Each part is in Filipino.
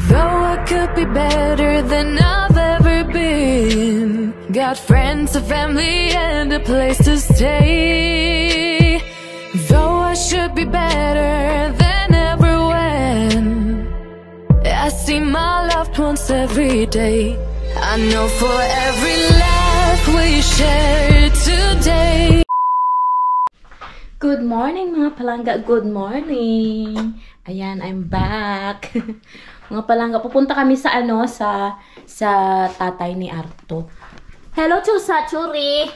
Though I could be better than I've ever been. Got friends, a family, and a place to stay. Though I should be better than ever when I see my loved ones every day. I know for every laugh we share today. Good morning mga palangga, good morning. Ayan, I'm back. Mga palangga, pupunta kami sa sa tatay ni Arto. Hello Chusa, Churi.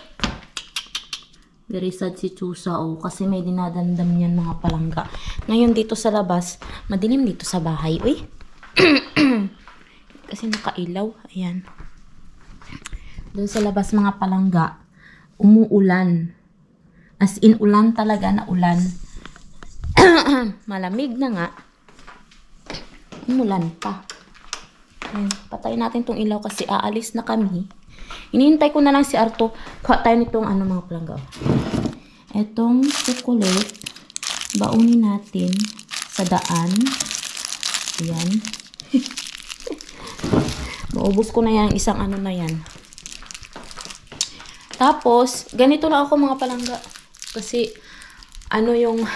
Very sad si Chusa kasi may dinadandam niyan mga palangga. Ngayon dito sa labas, madilim dito sa bahay. Uy. Kasi nakailaw, ayan. Doon sa labas mga palangga, umuulan. As in, ulan talaga na ulan. Malamig na nga. Umulan pa. Ayan, patayin natin tong ilaw kasi aalis na kami. Inihintay ko na lang si Arto. Kuha tayo nitong mga palangga. Etong chocolate, baunin natin sa daan. Ayan. Maubos ko na yan. Isang na yan. Tapos, ganito lang ako mga palangga. Kasi, yung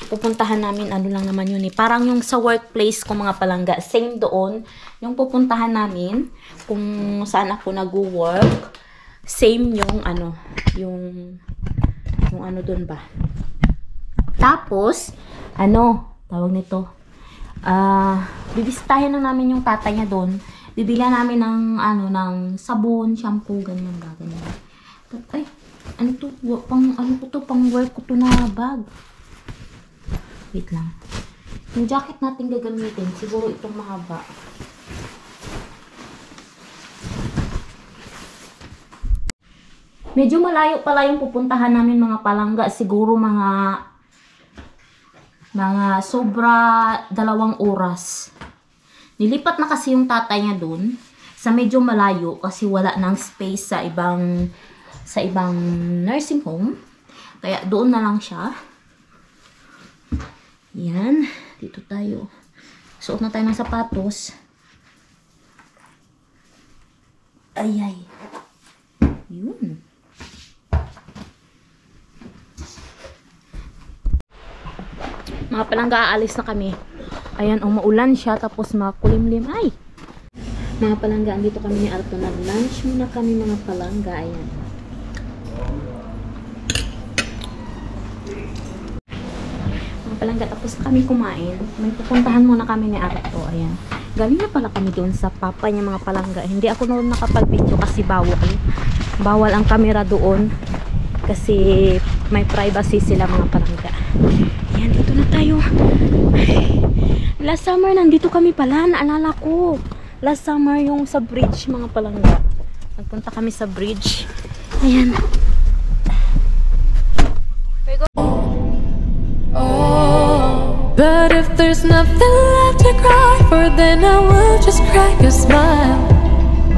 pupuntahan namin, lang naman yun eh. Parang yung sa workplace ko mga palangga, same doon. Yung pupuntahan namin, kung saan ako nag-work, same yung yung doon ba. Tapos, tawag nito, bibisitahin lang namin yung tatay niya doon. Bibilihan namin ng sabon, shampoo, ganyan ba, ganyan. Ay, pang work ko to na bag. Wait lang. Yung jacket natin gagamitin, siguro itong mahaba. Medyo malayo pala yung pupuntahan namin mga palangga. Siguro mga sobra 2 oras. Nilipat na kasi yung tatay niya dun sa medyo malayo kasi wala nang space sa ibang nursing home. Kaya doon na lang siya. Yan. Dito tayo. Suot na tayo ng sapatos. Ay. Yun. Mga palangga, aalis na kami. Ayan, maulan siya. Tapos makulimlim. Ay! Mga palangga, andito kami ni Arto. Nag-lunch muna kami mga palangga. Ayan. Palangga, tapos kami kumain. May pupuntahan muna kami ni Arto. Ayan. Galing na pala kami doon sa papa niya mga palangga. Hindi ako noon nakapag-video kasi bawal. Bawal ang camera doon. Kasi may privacy sila mga palangga. Ayan, dito na tayo. Last summer, nandito kami pala. Naalala ko. Last summer yung sa bridge mga palangga. Nagpunta kami sa bridge. Ayan. But if there's nothing left to cry for, then I will just crack a smile.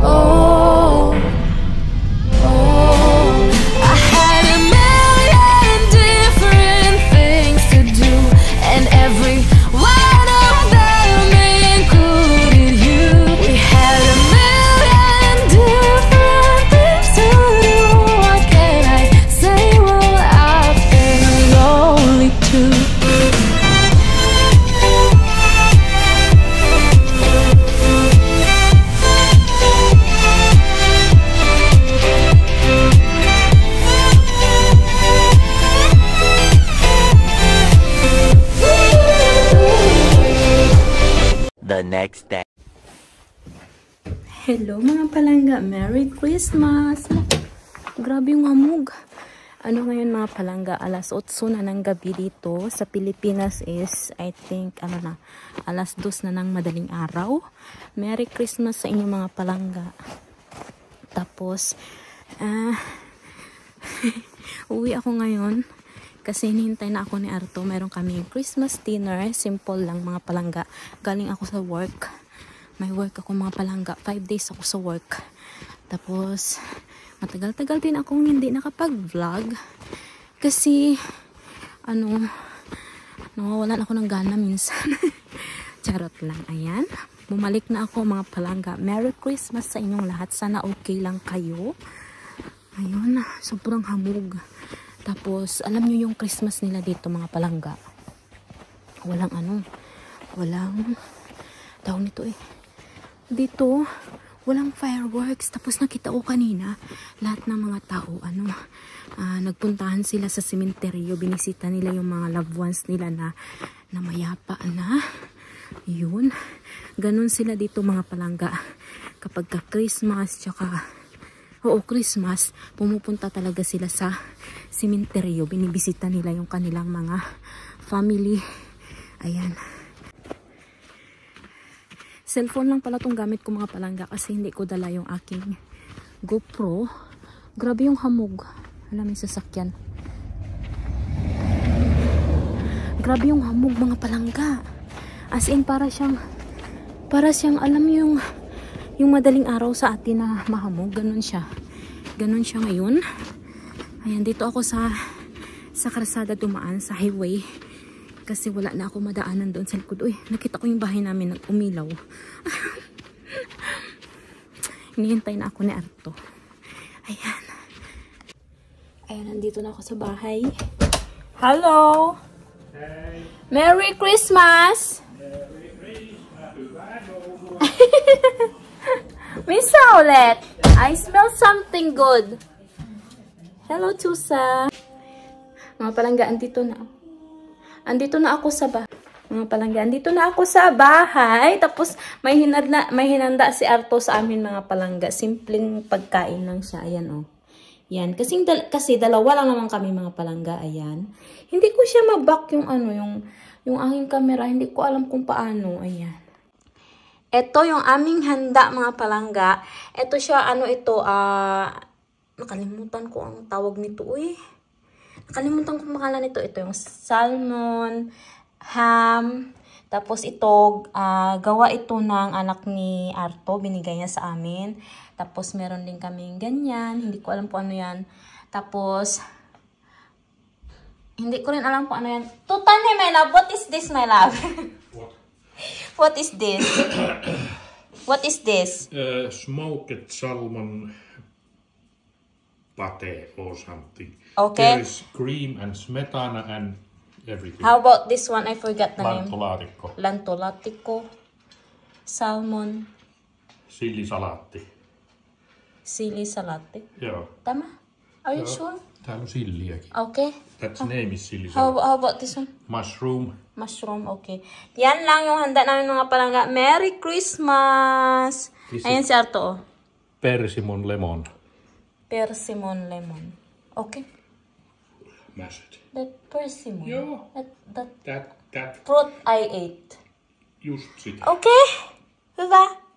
Oh, I had a million different things to do, and every one of them included you. We had a million different things to do. What can I say? Well, I've been lonely too. The next day. Hello mga palangga, Merry Christmas! Grabe yung amog. Ngayon mga palangga, alas 8 na ng gabi dito. Sa Pilipinas is, I think, alas 2 na ng madaling araw. Merry Christmas sa inyo mga palangga. Tapos, uwi ako ngayon. Kasi hinihintay na ako ni Arto. Meron kami Christmas dinner. Simple lang mga palangga. Galing ako sa work. May work ako mga palangga. 5 days ako sa work. Tapos, matagal-tagal din akong hindi nakapag-vlog. Kasi, nawawalan ako ng gana minsan. Charot lang. Ayan. Bumalik na ako mga palangga. Merry Christmas sa inyong lahat. Sana okay lang kayo. Ayun. Sobrang hamog. Tapos, alam nyo yung Christmas nila dito mga palangga. Walang tawag nito eh. Dito, walang fireworks. Tapos nakita ko kanina, lahat ng mga tao, nagpuntahan sila sa sementeryo. Binisita nila yung mga loved ones nila na mayapa na. Yun. Ganun sila dito mga palangga. Kapag ka Christmas, Christmas, pumupunta talaga sila sa sementeryo. Binibisita nila yung kanilang mga family. Ayan. Cellphone lang pala tong gamit ko mga palangga kasi hindi ko dala yung aking GoPro. Grabe yung hamog. Alam, may sasakyan. Grabe yung hamog mga palangga. As in, para siyang alam yung madaling araw sa atin na mahamog. Ganun siya. Ganun siya ngayon. Ayan, dito ako sa kalsada dumaan, sa highway. Kasi wala na ako madaanan doon sa likod. Uy, nakita ko yung bahay namin nag-umilaw. Hinihintay na ako ni Arto. Ayan. Ayan, nandito na ako sa bahay. Hello! Hey. Merry Christmas! Merry Christmas! Miss Saulet! I smell something good. Hello, Chusa! Mga palangga, andito na ako. Andito na ako sa bahay. Mga palangga, andito na ako sa bahay. Tapos, may hinanda si Arto sa amin mga palangga. Simpleng pagkain lang siya. Ayan, oh. Yan. Kasi dalawa lang naman kami mga palangga. Ayan. Hindi ko siya maback yung aking camera. Hindi ko alam kung paano. Ayan. Ito yung aming handa mga palangga. Ito siya, nakalimutan ko ang tawag nito, uy. Nakalimutan ko pangalan nito. Ito yung salmon, ham, tapos ito, gawa ito ng anak ni Arto. Binigay niya sa amin. Tapos meron din kaming ganyan. Hindi ko alam kung ano yan. Tapos, hindi ko rin alam kung ano yan. Tutane, my love. What is this, my love? What is this? What is this? Smoked salmon pate or something. Okay. There is cream and smetana and everything. How about this one? I forgot the name. Lantolaatikko. Lantolaatikko. Salmon. Sillisalaatti. Sillisalaatti. Joo. Tama? Are you sure? Täällä on silliäkin. Okay. That's name is sillisalaatti. How about this one? Mushroom. Mushroom, okay. Yan lang yung handa namin mga palangga. Merry Christmas! Ayan si Arto, oh. Persimmon lemon. Persimmon lemon. Okay. Mashed. That persimmon. Joo. That That. fruit I ate. Just sitä. Okay. Hyvä.